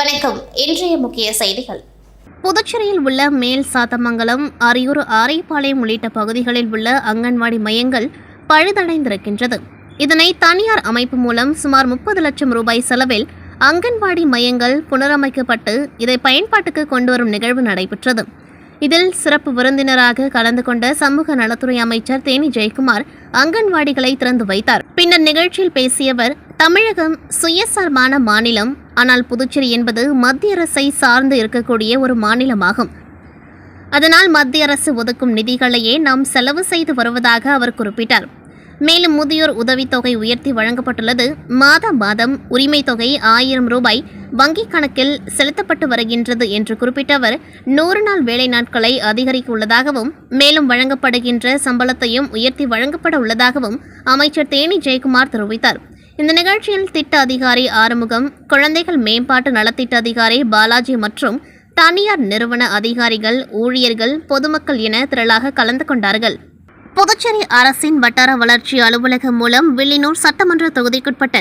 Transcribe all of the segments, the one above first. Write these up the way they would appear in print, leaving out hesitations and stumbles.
வணக்கம். இன்றைய முக்கிய செய்திகள். புதுச்சேரியில் உள்ள மேல் சாத்தமங்கலம், அரியூர், ஆரைப்பாளையம் உள்ளிட்ட பகுதிகளில் உள்ள அங்கன்வாடி மையங்கள் பழுதடைந்திருக்கின்றது. இதனை தனியார் அமைப்பு மூலம் சுமார் 30 லட்சம் ரூபாய் செலவில் அங்கன்வாடி மையங்கள் புனரமைக்கப்பட்டு இதை பயன்பாட்டுக்கு கொண்டுவரும் நிகழ்வு நடைபெற்றது. இதில் சிறப்பு விருந்தினராக கலந்து கொண்ட சமூக நலத்துறை அமைச்சர் தேனி ஜெயக்குமார் அங்கன்வாடிகளை திறந்து வைத்தார். பின்னர் நிகழ்ச்சியில் பேசிய அவர், தமிழகம் சுயசார்பான மாநிலம், ஆனால் புதுச்சேரி என்பது மத்திய அரசை சார்ந்து இருக்கக்கூடிய ஒரு மாநிலமாகும். அதனால் மத்திய அரசு ஒதுக்கும் நிதிகளையே நாம் செலவு செய்து வருவதாக அவர் குறிப்பிட்டார். மேலும் முதியோர் உதவித்தொகை உயர்த்தி வழங்கப்பட்டுள்ளது. மாதம் உரிமை தொகை 1000 ரூபாய் வங்கிக் கணக்கில் செலுத்தப்பட்டு வருகின்றது என்று குறிப்பிட்ட அவர், 100 நாள் வேலை நாட்களை அதிகரிக்க உள்ளதாகவும் மேலும் வழங்கப்படுகின்ற சம்பளத்தையும் உயர்த்தி வழங்கப்பட உள்ளதாகவும் அமைச்சர் தேனி ஜெயக்குமார் தெரிவித்தார். இந்த நிகழ்ச்சியில் திட்ட அதிகாரி ஆறுமுகம், குழந்தைகள் மேம்பாட்டு நலத்திட்ட அதிகாரி பாலாஜி மற்றும் தனியார் நிறுவன அதிகாரிகள், ஊழியர்கள், பொதுமக்கள் என திரளாக கலந்து கொண்டார்கள். புதுச்சேரி அரசின் வட்டார வளர்ச்சி அலுவலகம் மூலம் வில்லியனூர் சட்டமன்ற தொகுதிக்குட்பட்ட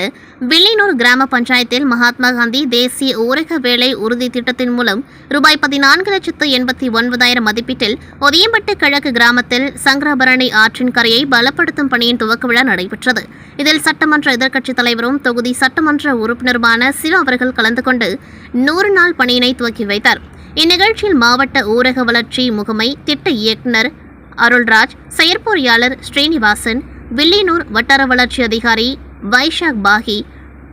வில்லியனூர் கிராம பஞ்சாயத்தில் மகாத்மா காந்தி தேசிய ஊரக வேலை உறுதி திட்டத்தின் மூலம் ரூபாய் 14,89,000 மதிப்பீட்டில் ஒதியம்பட்டு கிழக்கு கிராமத்தில் சங்கராபரணி ஆற்றின் கரையை பலப்படுத்தும் பணியின் துவக்க விழா நடைபெற்றது. இதில் சட்டமன்ற எதிர்க்கட்சித் தலைவரும் தொகுதி சட்டமன்ற உறுப்பினருமான சிவா அவர்கள் கலந்து கொண்டு 100 நாள் பணியினை துவக்கி வைத்தார். இந்நிகழ்ச்சியில் மாவட்ட ஊரக வளர்ச்சி முகமை திட்ட இயக்குநர் அருள்ராஜ், செயற்பொறியாளர் ஸ்ரீனிவாசன், வில்லியனூர் வட்டார வளர்ச்சி அதிகாரி வைஷாக் பாகி,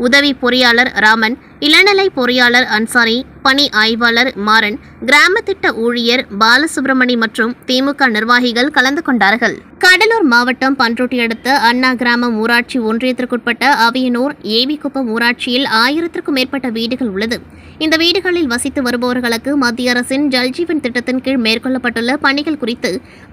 உதவி பொறியாளர் ராமன், இளநிலை பொறியாளர் அன்சாரி, பணி ஆய்வாளர் மாறன், கிராம திட்ட ஊழியர் பாலசுப்ரமணி மற்றும் திமுக நிர்வாகிகள் கலந்து கொண்டார்கள். கடலூர் மாவட்டம் பன்ருட்டி அடுத்த அண்ணா கிராமம் ஊராட்சி ஒன்றியத்திற்குட்பட்ட அவியனூர் ஏவிக்குப்பம் ஊராட்சியில் 1000க்கும் மேற்பட்ட வீடுகள் உள்ளது. இந்த வீடுகளில் வசித்து வருபவர்களுக்கு மத்திய அரசின் ஜல்ஜீவன் திட்டத்தின் கீழ் மேற்கொள்ளப்பட்டுள்ள பணிகள் குறித்து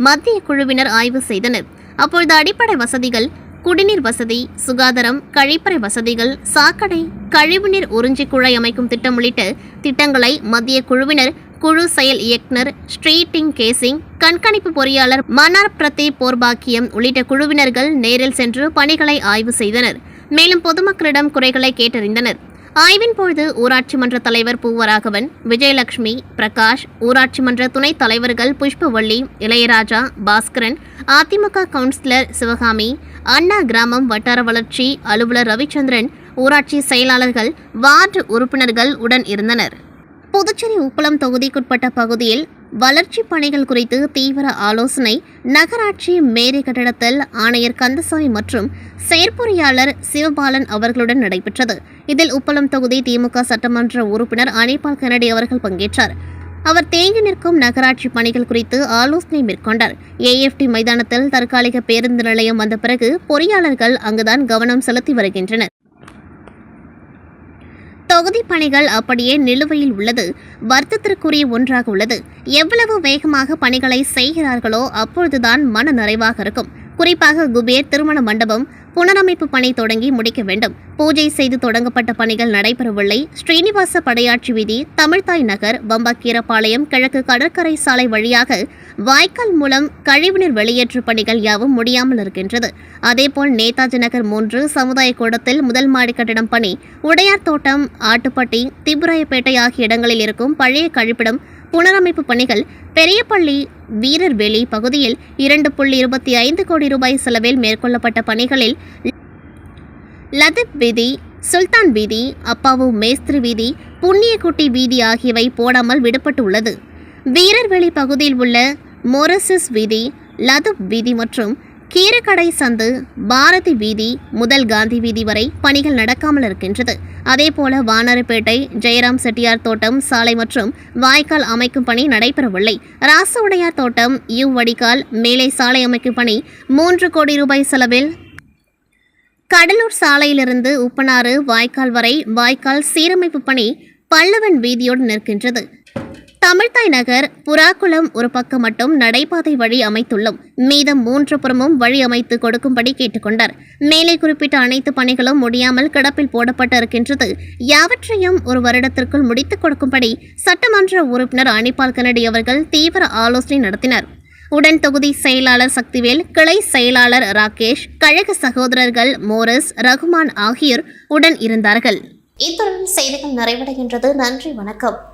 மத்திய குழுவினர் ஆய்வு செய்தனர். அப்பொழுது அடிப்படை வசதிகள், குடிநீர் வசதி, சுகாதாரம், கழிப்பறை வசதிகள், சாக்கடை, கழிவுநீர் உறிஞ்சி குழாய் அமைக்கும் திட்டம் உள்ளிட்ட திட்டங்களை மத்திய குழுவினர் குழு செயல் இயக்குநர் ஸ்ரீடிங் கேசிங், கண்காணிப்பு பொறியாளர் மன்னார் பிரதீப் போர்பாக்கியம் உள்ளிட்ட குழுவினர்கள் நேரில் சென்று பணிகளை ஆய்வு செய்தனர். மேலும் பொதுமக்களிடம் குறைகளை கேட்டறிந்தனர். ஆய்வின் பொழுது ஊராட்சி மன்ற தலைவர் பூவராகவன், விஜயலட்சுமி, பிரகாஷ், ஊராட்சி மன்ற துணைத் தலைவர்கள் புஷ்பவள்ளி, இளையராஜா, பாஸ்கரன், அதிமுக கவுன்சிலர் சிவகாமி, அண்ணா கிராமம் வட்டார வளர்ச்சி அலுவலர் ரவிச்சந்திரன், ஊராட்சி செயலாளர்கள், வார்டு உறுப்பினர்கள் உடன் இருந்தனர். புதுச்சேரி உப்பளம் தொகுதிக்குட்பட்ட பகுதியில் வளர்ச்சி பணிகள் குறித்து தீவிர ஆலோசனை நகராட்சி மேரி கட்டடத்தில் ஆணையர் கந்தசாமி மற்றும் செயற்பொறியாளர் சிவபாலன் அவர்களுடன் நடைபெற்றது. இதில் உப்பளம் தொகுதி திமுக சட்டமன்ற உறுப்பினர் அனிபால் கென்னடி அவர்கள் பங்கேற்றார். அவர் தேங்கி நிற்கும் நகராட்சி பணிகள் குறித்து ஆலோசனை மேற்கொண்டார். ஏஎஃப்டி மைதானத்தில் தற்காலிக பேருந்து நிலையம் வந்த பிறகு பொறியாளர்கள் அங்குதான் கவனம் செலுத்தி வருகின்றனர். தொகுதி பணிகள் அப்படியே நிலுவையில் உள்ளது. வருத்தத்திற்குரிய ஒன்றாக உள்ளது. எவ்வளவு வேகமாக பணிகளை செய்கிறார்களோ அப்பொழுதுதான் மன நிறைவாக இருக்கும். குறிப்பாக குபேர் திருமண மண்டபம் புனரமைப்பு பணி தொடங்கி முடிக்க வேண்டும். பூஜை செய்து தொடங்கப்பட்ட பணிகள் நடைபெறவில்லை. ஸ்ரீனிவாச படையாட்சி வீதி, தமிழ்தாய் நகர், வம்பக்கீரப்பாளையம் கிழக்கு கடற்கரை சாலை வழியாக வாய்க்கால் மூலம் கழிவுநீர் வெளியேற்று பணிகள் யாவும் முடியாமல் இருக்கின்றது. அதேபோல் நேதாஜி நகர் 3 சமுதாய கூடத்தில் முதல் மாடி கட்டிடம் பணி, உடையார் தோட்டம், ஆட்டுப்பட்டி, திபுராயப்பேட்டை ஆகிய இடங்களில் இருக்கும் பழைய கழிப்பிடம் புனரமைப்பு பணிகள், பெரியப்பள்ளி வீரர்வேலி பகுதியில் 2.25 கோடி ரூபாய் செலவில் மேற்கொள்ளப்பட்ட பணிகளில் லதீப் வீதி, சுல்தான் வீதி, அப்பாவு மேஸ்திரி வீதி, புண்ணியக்குட்டி வீதி ஆகியவை போடாமல் விடுபட்டு உள்ளது. வீரர்வேலி பகுதியில் உள்ள மொரசிஸ் வீதி, லதீப் வீதி மற்றும் கீரக்கடை சந்து, பாரதி வீதி முதல் காந்தி வீதி வரை பணிகள் நடக்காமல் இருக்கின்றது. அதேபோல வானரப்பேட்டை, ஜெயராம் செட்டியார் தோட்டம் சாலை மற்றும் வாய்க்கால் அமைக்கும் பணி நடைபெறவில்லை. ராசவுடையார் தோட்டம் வடிகால் மேலே சாலை அமைக்கும் பணி 3 கோடி ரூபாய் செலவில் கடலூர் சாலையிலிருந்து உப்பனாறு வாய்க்கால் வரை வாய்க்கால் சீரமைப்பு பணி பல்லவன் வீதியோடு நிற்கின்றது. தமிழ்தாய் நகர், புறாக்குளம் ஒரு பக்கம் மட்டும் நடைபாதை வழி அமைத்துள்ளோம். மீதம் 3 புறமும் வழி அமைத்து கொடுக்கும்படி கேட்டுக்கொண்டார். மேலே குறிப்பிட்ட அனைத்து பணிகளும் முடியாமல் கிடப்பில் போடப்பட்டு இருக்கின்றது. யாவற்றையும் ஒரு வருடத்திற்குள் முடித்துக் கொடுக்கும்படி சட்டமன்ற உறுப்பினர் அனிபால் கென்னடி அவர்கள் தீவிர ஆலோசனை நடத்தினார். உடன் தொகுதி செயலாளர் சக்திவேல், கிளை செயலாளர் ராகேஷ், கழக சகோதரர்கள் மோரிஸ், ரகுமான் ஆகியோர் உடன் இருந்தார்கள். இத்துடன் செய்திகள் நிறைவடைகின்றது. நன்றி, வணக்கம்.